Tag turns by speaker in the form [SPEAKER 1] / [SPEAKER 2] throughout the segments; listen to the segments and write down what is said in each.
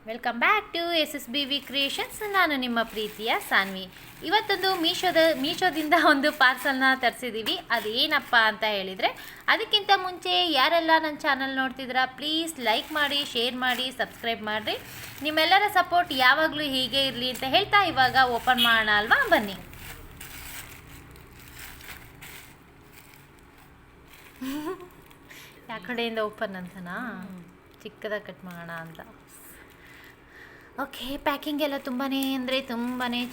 [SPEAKER 1] Welcome back to SSBV creations. ನಾನು ನಿಮ್ಮ ಪ್ರೀತಿಯ ಸಾನ್ವಿ. ಇವತ್ತೊಂದು ಮೀಶೋದಿಂದ ಒಂದು ಪಾರ್ಸಲ್ನ ತರಿಸಿದ್ದೀವಿ. ಅದು ಏನಪ್ಪ ಅಂತ ಹೇಳಿದರೆ, ಅದಕ್ಕಿಂತ ಮುಂಚೆ ಯಾರೆಲ್ಲ ನನ್ನ ಚಾನಲ್ ನೋಡ್ತಿದ್ದೀರಾ ಪ್ಲೀಸ್ ಲೈಕ್ ಮಾಡಿ, ಶೇರ್ ಮಾಡಿ, ಸಬ್ಸ್ಕ್ರೈಬ್ ಮಾಡಿರಿ. ನಿಮ್ಮೆಲ್ಲರ ಸಪೋರ್ಟ್ ಯಾವಾಗಲೂ ಹೀಗೆ ಇರಲಿ ಅಂತ ಹೇಳ್ತಾ ಇವಾಗ ಓಪನ್ ಮಾಡೋಣ ಅಲ್ವಾ, ಬನ್ನಿ. ಯಾವ ಕಡೆಯಿಂದ ಓಪನ್ ಅಂತನಾ, ಚಿಕ್ಕದಾಗಿ ಕಟ್ ಮಾಡೋಣ ಅಂತ. ಓಕೆ, ಪ್ಯಾಕಿಂಗ್ ಎಲ್ಲ ತುಂಬಾ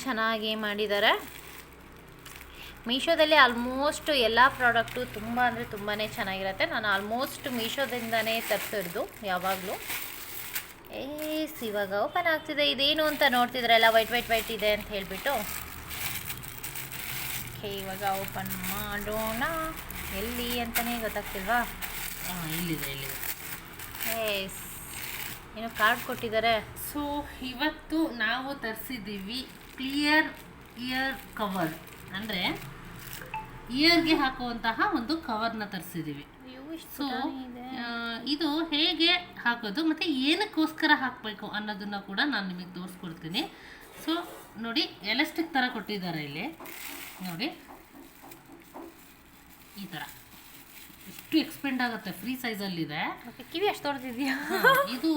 [SPEAKER 1] ಚೆನ್ನಾಗಿ ಮಾಡಿದ್ದಾರೆ. ಮೀಶೋದಲ್ಲಿ ಆಲ್ಮೋಸ್ಟ್ ಎಲ್ಲ ಪ್ರಾಡಕ್ಟು ತುಂಬಾ ಚೆನ್ನಾಗಿರುತ್ತೆ. ನಾನು ಆಲ್ಮೋಸ್ಟ್ ಮೀಶೋದಿಂದನೇ ತರಿಸಿರೋದು ಯಾವಾಗಲೂ. ಇವಾಗ ಓಪನ್ ಆಗ್ತಿದೆ. ಇದೇನು ಅಂತ ನೋಡ್ತಿದ್ರಲ್ಲ, ವೈಟ್ ಇದೆ ಅಂತ ಹೇಳಿಬಿಟ್ಟು. ಓಕೆ, ಇವಾಗ ಓಪನ್ ಮಾಡೋಣ. ಎಲ್ಲಿ ಅಂತಲೇ ಗೊತ್ತಾಗ್ತಿಲ್ವಾ?
[SPEAKER 2] ಇಲ್ಲಿದೆ.
[SPEAKER 1] ಏನೋ ಕಾರ್ಡ್ ಕೊಟ್ಟಿದ್ದಾರೆ.
[SPEAKER 2] ಸೊ ಇವತ್ತು ನಾವು ತರಿಸಿದ್ದೀವಿ ಕ್ಲಿಯರ್ ಇಯರ್ ಕವರ್, ಅಂದರೆ ಇಯರ್ಗೆ ಹಾಕುವಂತಹ ಒಂದು ಕವರ್ನ ತರಿಸಿದ್ದೀವಿ. ಸೊ ಇದು ಹೇಗೆ ಹಾಕೋದು ಮತ್ತು ಏನಕ್ಕೋಸ್ಕರ ಹಾಕಬೇಕು ಅನ್ನೋದನ್ನು ಕೂಡ ನಾನು ನಿಮಗೆ ತೋರಿಸ್ಕೊಡ್ತೀನಿ. ಸೊ ನೋಡಿ, ಎಲಾಸ್ಟಿಕ್ ಥರ ಕೊಟ್ಟಿದ್ದಾರೆ ಇಲ್ಲಿ ನೋಡಿ, ಈ ಥರ ಎಷ್ಟು ಎಕ್ಸ್ಪೆಂಡ್ ಆಗುತ್ತೆ. ಫ್ರೀ ಸೈಜಲ್ಲಿದೆ.
[SPEAKER 1] ಕಿವಿ ಅಷ್ಟು ದೊಡ್ಡದಿದೆಯಾ?
[SPEAKER 2] ಇದು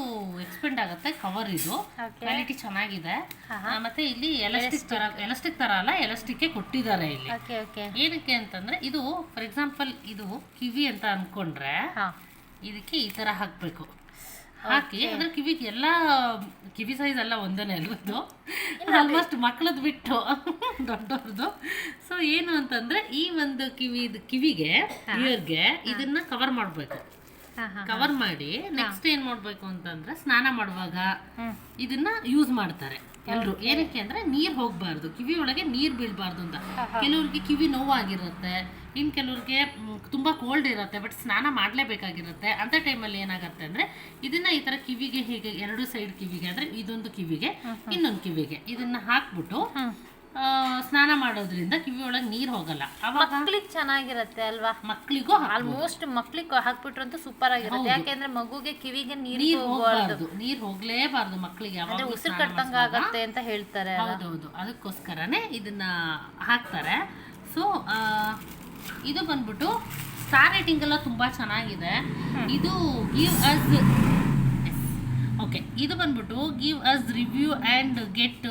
[SPEAKER 2] ಎಕ್ಸ್ಪೆಂಡ್ ಆಗುತ್ತೆ ಕವರ್. ಇದು ಕ್ವಾಲಿಟಿ ಚೆನ್ನಾಗಿದೆ. ಮತ್ತೆ ಇಲ್ಲಿ ಎಲಾಸ್ಟಿಕ್ ತರ ಅಲ್ಲ, ಎಲಾಸ್ಟಿಕ್ ಕೊಟ್ಟಿದ್ದಾರೆ ಇಲ್ಲಿ. ಏನಕ್ಕೆ ಅಂತಂದ್ರೆ, ಇದು ಫಾರ್ ಎಕ್ಸಾಂಪಲ್ ಇದು ಕಿವಿ ಅಂತ ಅನ್ಕೊಂಡ್ರೆ ಇದಕ್ಕೆ ಈ ತರ ಹಾಕ್ಬೇಕು. ಹಾಕಿ ಅಂದ್ರೆ ಕಿವಿಗೆ ಎಲ್ಲ ಕಿವಿ ಸೈಜ್ ಎಲ್ಲ ಒಂದೇನೆ ಅಲ್ವದು, ಆಲ್ಮೋಸ್ಟ್ ಮಕ್ಕಳದ್ದು ಬಿಟ್ಟು ದೊಡ್ಡವ್ರದ್ದು. ಸೊ ಏನು ಅಂತಂದ್ರೆ, ಈ ಒಂದು ಕಿವಿಗೆ ಇಯರ್ಗೆ ಇದನ್ನ ಕವರ್ ಮಾಡಬೇಕು. ಕವರ್ ಮಾಡಿ ನೆಕ್ಸ್ಟ್ ಏನ್ ಮಾಡ್ಬೇಕು ಅಂತಂದ್ರೆ, ಸ್ನಾನ ಮಾಡುವಾಗ ಇದನ್ನ ಯೂಸ್ ಮಾಡ್ತಾರೆ ಎಲ್ರು. ಏನಕ್ಕೆ ಅಂದ್ರೆ, ನೀರ್ ಹೋಗ್ಬಾರ್ದು, ಕಿವಿ ಒಳಗೆ ನೀರ್ ಬೀಳ್ಬಾರ್ದು ಅಂತ. ಕೆಲವ್ರಿಗೆ ಕಿವಿ ನೋವಾಗಿರುತ್ತೆ, ಇನ್ನು ಕೆಲವ್ರಿಗೆ ತುಂಬಾ ಕೋಲ್ಡ್ ಇರುತ್ತೆ, ಬಟ್ ಸ್ನಾನ ಮಾಡಲೇಬೇಕಾಗಿರುತ್ತೆ. ಅಂತ ಟೈಮಲ್ಲಿ ಏನಾಗುತ್ತೆ ಅಂದ್ರೆ, ಇದನ್ನ ಈ ತರ ಕಿವಿಗೆ ಹೀಗೆ ಎರಡು ಸೈಡ್ ಕಿವಿಗೆ, ಅಂದ್ರೆ ಇದೊಂದು ಕಿವಿಗೆ ಇನ್ನೊಂದು ಕಿವಿಗೆ ಇದನ್ನ ಹಾಕ್ಬಿಟ್ಟು ಸ್ನಾನ ಮಾಡೋದ್ರಿಂದ ಕಿವಿ ಒಳಗೆ ನೀರ್ ಹೋಗಲ್ಲ. ಅವಾಗ
[SPEAKER 1] ಮಕ್ಳಿಗೆ ಚೆನ್ನಾಗಿರುತ್ತೆ ಅಲ್ವಾ?
[SPEAKER 2] ಮಕ್ಳಿಗೂ
[SPEAKER 1] ಆಲ್ಮೋಸ್ಟ್ ಮಕ್ಳಿಗೆ ಹಾಕ್ಬಿಟ್ರಂತೂ ಸೂಪರ್ ಆಗಿರುತ್ತೆ. ಯಾಕೆಂದ್ರೆ ಮಗುಗೆ ಕಿವಿಗೆ ನೀರ್
[SPEAKER 2] ಹೋಗ್ಬಾರ್ದು, ನೀರ್ ಹೋಗ್ಲೇಬಾರ್ದು ಮಕ್ಳಿಗೆ,
[SPEAKER 1] ಉಸಿರು ಕಟ್ಟಂಗ ಆಗತ್ತೆ ಅಂತ ಹೇಳ್ತಾರೆ.
[SPEAKER 2] ಹೌದೌದು, ಅದಕ್ಕೋಸ್ಕರನೇ ಇದನ್ನ ಹಾಕ್ತಾರೆ. ಸೊ ಇದು ಬಂದ್ಬಿಟ್ಟು ಸ್ಟಾರ್ ರೇಟಿಂಗ್ ಎಲ್ಲ ತುಂಬಾ ಚೆನ್ನಾಗಿದೆ. ಇದು ಗಿವ್ ಅಸ್ ಇದು ಬಂದ್ಬಿಟ್ಟು give us review and get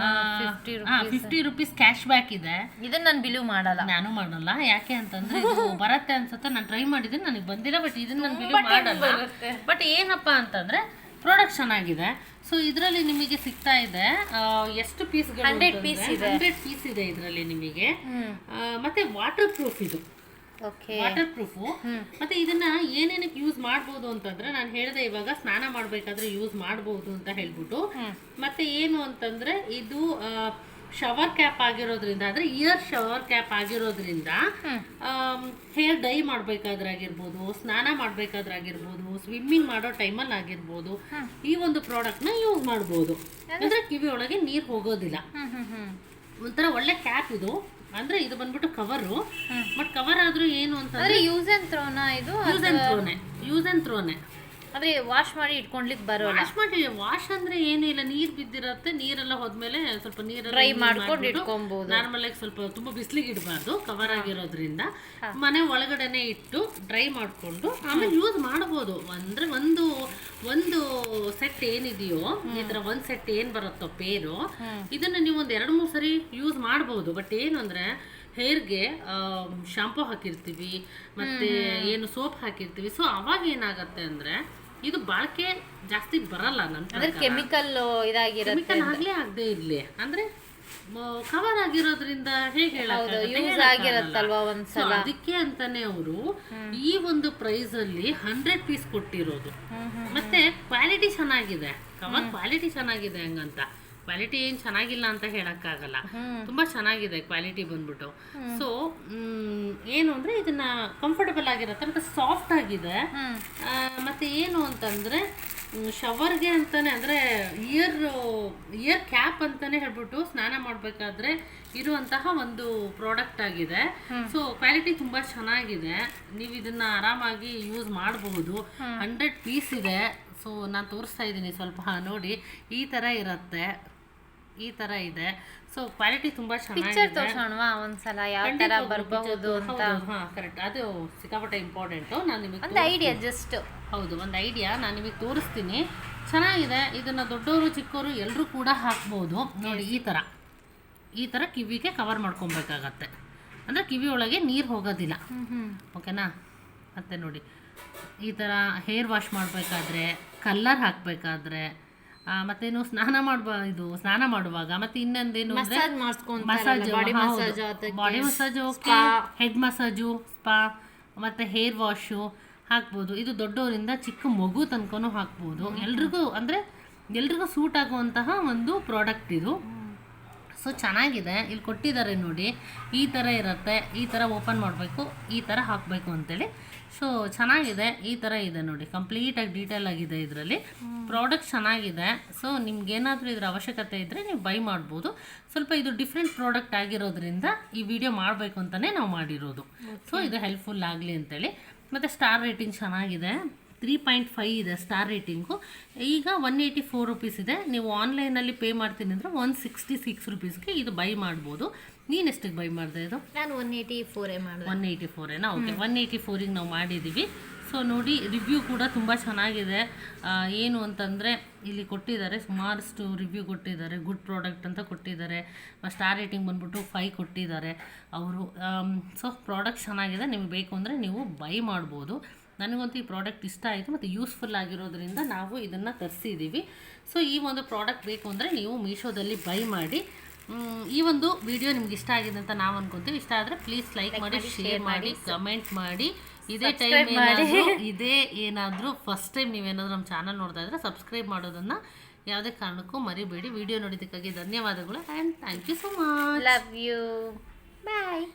[SPEAKER 2] 50 rupees cash back ಇದೆ.
[SPEAKER 1] ಇದನ್ನ ನಾನು ಬಿಲೀವ್ ಮಾಡಲ್ಲ.
[SPEAKER 2] ನಾನು ಮಾಡಲ್ಲ. ಯಾಕೆ ಅಂತಂದ್ರೆ, ಇದು ಬರತ್ತೆ ಅನ್ಸುತ್ತೆ. ನಾನು ಟ್ರೈ ಮಾಡಿದ್ದೀನಿ, ನನಗೆ ಬಂದಿಲ್ಲ. ಬಟ್ ಇದನ್ನ ನಾನು ಬಿಲೀವ್ ಮಾಡಲ್ಲ. ಬಟ್ ಏನಪ್ಪಾ ಅಂತಂದ್ರೆ, ಪ್ರಾಡಕ್ಟ್ ಚೆನ್ನಾಗಿದೆ. ಸೊ ಇದರಲ್ಲಿ ನಿಮಗೆ ಸಿಗ್ತಾ ಇದೆ ಎಷ್ಟು ಪೀಸ್?
[SPEAKER 1] 100 ಪೀಸ್
[SPEAKER 2] ಇದೆ ಇದರಲ್ಲಿ ನಿಮಗೆ. ಮತ್ತೆ ವಾಟರ್ ಪ್ರೂಫ್ ಇದು. Water proof. ಮತ್ತೆ ಇದನ್ನ ಏನೇನಕ್ಕೆ ಯೂಸ್ ಮಾಡ್ಬೋದು ಅಂತಂದ್ರೆ, ನಾನು ಹೇಳಿದೆ ಇವಾಗ ಸ್ನಾನ ಮಾಡ್ಬೇಕಾದ್ರೆ ಯೂಸ್ ಮಾಡ್ಬೋದು ಅಂತ ಹೇಳ್ಬಿಟ್ಟು. ಮತ್ತೆ ಏನು ಅಂತಂದ್ರೆ, ಇದು ಶವರ್ ಕ್ಯಾಪ್ ಆಗಿರೋದ್ರಿಂದ, ಅಂದ್ರೆ ಇಯರ್ ಶವರ್ ಕ್ಯಾಪ್ ಆಗಿರೋದ್ರಿಂದ ಹೇರ್ ಡೈ ಮಾಡ್ಬೇಕಾದ್ರೆ ಆಗಿರ್ಬೋದು, ಸ್ನಾನ ಮಾಡ್ಬೇಕಾದ್ರೆ ಆಗಿರ್ಬೋದು, ಸ್ವಿಮ್ಮಿಂಗ್ ಮಾಡೋ ಟೈಮಲ್ಲಿ ಆಗಿರ್ಬೋದು, ಈ ಒಂದು ಪ್ರಾಡಕ್ಟ್ ನ ಯೂಸ್ ಮಾಡ್ಬೋದು. ಅಂದ್ರೆ ಕಿವಿ ಒಳಗೆ ನೀರ್ ಹೋಗೋದಿಲ್ಲ. ಒಂಥರ ಒಳ್ಳೆ ಕ್ಯಾಪ್ ಇದು. ಅಂದ್ರೆ ಇದು ಬಂದ್ಬಿಟ್ಟು ಕವರು, ಬಟ್ ಕವರ್ ಆದ್ರೂ ಏನು ಅಂತಂದ್ರೆ
[SPEAKER 1] ಯೂಸ್ ಅಂಡ್ ಥ್ರೋನಾ? ಇದು
[SPEAKER 2] ಯೂಸ್ ಅಂಡ್ ಥ್ರೋನೆ.
[SPEAKER 1] ಅದೇ ವಾಶ್ ಮಾಡಿ ಇಟ್ಕೊಂಡ್ಲಿಕ್ಕೆ ಬರೋಲ್ಲ.
[SPEAKER 2] ವಾಶ್ ಅಂದ್ರೆ ಏನು ಇಲ್ಲ, ನೀರ್ ಬಿದ್ದಿರತ್ತೆ, ನೀರೆಲ್ಲ ಹೋದ್ಮೇಲೆ ಸ್ವಲ್ಪ ನೀರೆಲ್ಲ
[SPEAKER 1] ಡ್ರೈ ಮಾಡ್ಕೊಂಡು ಇಟ್ಕೊಬಹುದು.
[SPEAKER 2] ನಾರ್ಮಲ್ ಆಗಿ ಸ್ವಲ್ಪ ತುಂಬಾ ಬಿಸಿಲಿಗೆ ಇಡಬಾರ್ದು, ಕವರ್ ಆಗಿರೋದ್ರಿಂದ ಮನೆ ಒಳಗಡೆನೆ ಇಟ್ಟು ಡ್ರೈ ಮಾಡ್ಕೊಂಡು ಆಮೇಲೆ ಯೂಸ್ ಮಾಡಬಹುದು. ಅಂದ್ರೆ ಒಂದು ಸೆಟ್ ಏನಿದೆಯೋ, ಈ ತರ ಒಂದ್ ಸೆಟ್ ಏನ್ ಬರುತ್ತೋ ಪೇರು, ಇದನ್ನ ನೀವು ಒಂದ್ 2-3 ಸರಿ ಯೂಸ್ ಮಾಡಬಹುದು. ಬಟ್ ಏನು ಅಂದ್ರೆ, ಹೇರ್ಗೆ ಶಾಂಪೂ ಹಾಕಿರ್ತೀವಿ, ಮತ್ತೆ ಏನು ಸೋಪ್ ಹಾಕಿರ್ತೀವಿ. ಸೊ ಅವಾಗ ಏನಾಗತ್ತೆ ಅಂದ್ರೆ, ಇದು ಬಾಳಿಕೆ ಜಾಸ್ತಿ ಬರಲ್ಲ. ನಂತರ
[SPEAKER 1] ಕೆಮಿಕಲ್ ಇದಾಗಿರುತ್ತೆ.
[SPEAKER 2] ಆಗ್ಲೇ ಆಗದೆ ಇರ್ಲಿ, ಅಂದ್ರೆ ಕವರ್ ಆಗಿರೋದ್ರಿಂದ ಹೇಗೆ
[SPEAKER 1] ಆಗಿರತ್ತಲ್ವಾ ಒಂದ್ಸಲ.
[SPEAKER 2] ಅದಕ್ಕೆ ಅಂತಾನೆ ಅವರು ಈ ಒಂದು ಪ್ರೈಸ್ ಅಲ್ಲಿ 100 ಪೀಸ್ ಕೊಟ್ಟಿರೋದು. ಮತ್ತೆ ಕ್ವಾಲಿಟಿ ಚೆನ್ನಾಗಿದೆ, ಕವರ್ ಕ್ವಾಲಿಟಿ ಚೆನ್ನಾಗಿದೆ. ಹಂಗಂತ ಕ್ವಾಲಿಟಿ ಏನ್ ಚೆನ್ನಾಗಿಲ್ಲ ಅಂತ ಹೇಳಕ್ಕಾಗಲ್ಲ, ತುಂಬಾ ಚೆನ್ನಾಗಿದೆ ಕ್ವಾಲಿಟಿ ಬಂದ್ಬಿಟ್ಟು. ಸೊ ಏನು ಅಂದ್ರೆ, ಇದನ್ನ ಕಂಫರ್ಟಬಲ್ ಆಗಿರುತ್ತೆ, ಮತ್ತೆ ಸಾಫ್ಟ್ ಆಗಿದೆ. ಮತ್ತೆ ಏನು ಅಂತಂದ್ರೆ, ಶವರ್ಗೆ ಅಂತಾನೆ, ಅಂದ್ರೆ ಇಯರ್ ಕ್ಯಾಪ್ ಅಂತಾನೆ ಹೇಳ್ಬಿಟ್ಟು ಸ್ನಾನ ಮಾಡ್ಬೇಕಾದ್ರೆ ಇರುವಂತಹ ಒಂದು ಪ್ರಾಡಕ್ಟ್ ಆಗಿದೆ. ಸೊ ಕ್ವಾಲಿಟಿ ತುಂಬಾ ಚೆನ್ನಾಗಿದೆ, ನೀವು ಇದನ್ನ ಆರಾಮಾಗಿ ಯೂಸ್ ಮಾಡಬಹುದು. 100 ಪೀಸ್ ಇದೆ. ಸೊ ನಾನು ತೋರಿಸ್ತಾ ಇದ್ದೀನಿ ಸ್ವಲ್ಪ ನೋಡಿ. ಈ ಥರ ಇರುತ್ತೆ, ಈ ಥರ ಇದೆ. ಸೊ ಕ್ವಾಲಿಟಿ ತುಂಬ
[SPEAKER 1] ಪಿಕ್ಚರ್
[SPEAKER 2] ಚೆನ್ನಾಗಿದೆ.
[SPEAKER 1] ತೋರ್ಸೋಣವಾ ಒಂದ್ಸಲ ಯಾವ ತರ ಬರಬಹುದು ಅಂತ?
[SPEAKER 2] ಹಾಂ ಕರೆಕ್ಟ್, ಅದು ಸಿಕ್ಕಾಪಟ್ಟೆ ಇಂಪಾರ್ಟೆಂಟು. ನಾನು ನಿಮಗೆ
[SPEAKER 1] ಒಂದು ಐಡಿಯಾ ಜಸ್ಟ್.
[SPEAKER 2] ಹೌದು, ಒಂದು ಐಡಿಯಾ ನಾನು ನಿಮಗೆ ತೋರಿಸ್ತೀನಿ. ಚೆನ್ನಾಗಿದೆ. ಇದನ್ನು ದೊಡ್ಡವರು ಚಿಕ್ಕವರು ಎಲ್ಲರೂ ಕೂಡ ಹಾಕ್ಬೋದು. ನೋಡಿ ಈ ಥರ ಕಿವಿಗೆ ಕವರ್ ಮಾಡ್ಕೊಬೇಕಾಗತ್ತೆ, ಅಂದರೆ ಕಿವಿ ಒಳಗೆ ನೀರು ಹೋಗೋದಿಲ್ಲ. ಓಕೆನಾ? ಮತ್ತು ನೋಡಿ ಈ ಥರ ಹೇರ್ ವಾಶ್ ಮಾಡಬೇಕಾದ್ರೆ, ಕಲ್ಲರ್ ಹಾಕಬೇಕಾದ್ರೆ, ಮತ್ತೇನು ಸ್ನಾನ ಮಾಡುವಾಗ, ಮತ್ತು ಇನ್ನೊಂದೇನು ಅಂದರೆ massage, body massage, okay, head massage, spa, ಮತ್ತು ಹೇರ್ ವಾಶು ಹಾಕ್ಬೋದು. ಇದು ದೊಡ್ಡವರಿಂದ ಚಿಕ್ಕ ಮಗು ತನಕನೂ ಹಾಕ್ಬೋದು. ಎಲ್ರಿಗೂ ಸೂಟ್ ಆಗುವಂತಹ ಒಂದು ಪ್ರಾಡಕ್ಟ್ ಇದು. ಸೊ ಚೆನ್ನಾಗಿದೆ. ಇಲ್ಲಿ ಕೊಟ್ಟಿದ್ದಾರೆ ನೋಡಿ, ಈ ಥರ ಇರುತ್ತೆ, ಈ ಥರ ಓಪನ್ ಮಾಡಬೇಕು, ಈ ಥರ ಹಾಕಬೇಕು ಅಂತೇಳಿ. ಸೊ ಚೆನ್ನಾಗಿದೆ. ಈ ಥರ ಇದೆ ನೋಡಿ, ಕಂಪ್ಲೀಟಾಗಿ ಡೀಟೇಲ್ ಆಗಿದೆ ಇದರಲ್ಲಿ. ಪ್ರಾಡಕ್ಟ್ ಚೆನ್ನಾಗಿದೆ. ಸೊ ನಿಮ್ಗೇನಾದರೂ ಇದರ ಅವಶ್ಯಕತೆ ಇದ್ದರೆ ನೀವು ಬೈ ಮಾಡ್ಬೋದು. ಸ್ವಲ್ಪ ಇದು ಡಿಫ್ರೆಂಟ್ ಪ್ರಾಡಕ್ಟ್ ಆಗಿರೋದ್ರಿಂದ ಈ ವಿಡಿಯೋ ಮಾಡಬೇಕು ಅಂತಲೇ ನಾವು ಮಾಡಿರೋದು. ಸೊ ಇದು ಹೆಲ್ಪ್ಫುಲ್ ಆಗಲಿ ಅಂತೇಳಿ. ಮತ್ತು ಸ್ಟಾರ್ ರೇಟಿಂಗ್ ಚೆನ್ನಾಗಿದೆ, 3.5 ಇದೆ ಸ್ಟಾರ್ ರೇಟಿಂಗು. ಈಗ 184 ರುಪೀಸ್ ಇದೆ. ನೀವು ಆನ್ಲೈನಲ್ಲಿ ಪೇ ಮಾಡ್ತೀನಿ ಅಂದರೆ 166 ರುಪೀಸ್ಗೆ ಇದು ಬೈ ಮಾಡ್ಬೋದು. ನೀನು ಎಷ್ಟಿಗೆ ಬೈ ಮಾಡಿದೆ ಇದು?
[SPEAKER 1] ನಾನು 184 ಮಾಡಿದೆ.
[SPEAKER 2] 184 ಓಕೆ, 184ಗೆ ನಾವು ಮಾಡಿದ್ದೀವಿ. ಸೊ ನೋಡಿ, ರಿವ್ಯೂ ಕೂಡ ತುಂಬ ಚೆನ್ನಾಗಿದೆ. ಏನು ಅಂತಂದರೆ ಇಲ್ಲಿ ಕೊಟ್ಟಿದ್ದಾರೆ, ಸುಮಾರಷ್ಟು ರಿವ್ಯೂ ಕೊಟ್ಟಿದ್ದಾರೆ. ಗುಡ್ ಪ್ರಾಡಕ್ಟ್ ಅಂತ ಕೊಟ್ಟಿದ್ದಾರೆ. ಸ್ಟಾರ್ ರೇಟಿಂಗ್ ಬಂದ್ಬಿಟ್ಟು 5 ಕೊಟ್ಟಿದ್ದಾರೆ ಅವರು. ಸೊ ಪ್ರಾಡಕ್ಟ್ ಚೆನ್ನಾಗಿದೆ. ನಿಮಗೆ ಬೇಕು ಅಂದರೆ ನೀವು ಬೈ ಮಾಡ್ಬೋದು. ನನಗಂತೂ ಈ ಪ್ರಾಡಕ್ಟ್ ಇಷ್ಟ ಆಯಿತು ಮತ್ತು ಯೂಸ್ಫುಲ್ ಆಗಿರೋದ್ರಿಂದ ನಾವು ಇದನ್ನು ತರಿಸಿದ್ದೀವಿ. ಸೊ ಈ ಒಂದು ಪ್ರಾಡಕ್ಟ್ ಬೇಕು ಅಂದರೆ ನೀವು ಮೀಶೋದಲ್ಲಿ ಬೈ ಮಾಡಿ. ಈ ಒಂದು ವಿಡಿಯೋ ನಿಮ್ಗೆ ಇಷ್ಟ ಆಗಿದೆ ಅಂತ ನಾವು ಅನ್ಕೊತೀವಿ. ಇಷ್ಟ ಆದರೆ ಪ್ಲೀಸ್ ಲೈಕ್ ಮಾಡಿ, ಶೇರ್ ಮಾಡಿ, ಕಮೆಂಟ್ ಮಾಡಿ. ಇದೇ ಏನಾದರೂ ಫಸ್ಟ್ ಟೈಮ್ ನೀವೇನಾದರೂ ನಮ್ಮ ಚಾನಲ್ ನೋಡ್ತಾ ಇದ್ರೆ ಸಬ್ಸ್ಕ್ರೈಬ್ ಮಾಡೋದನ್ನು ಯಾವುದೇ ಕಾರಣಕ್ಕೂ ಮರಿಬೇಡಿ. ವಿಡಿಯೋ ನೋಡಿದ್ದಕ್ಕಾಗಿ ಧನ್ಯವಾದಗಳು and thank you so much.
[SPEAKER 1] Love you. Bye.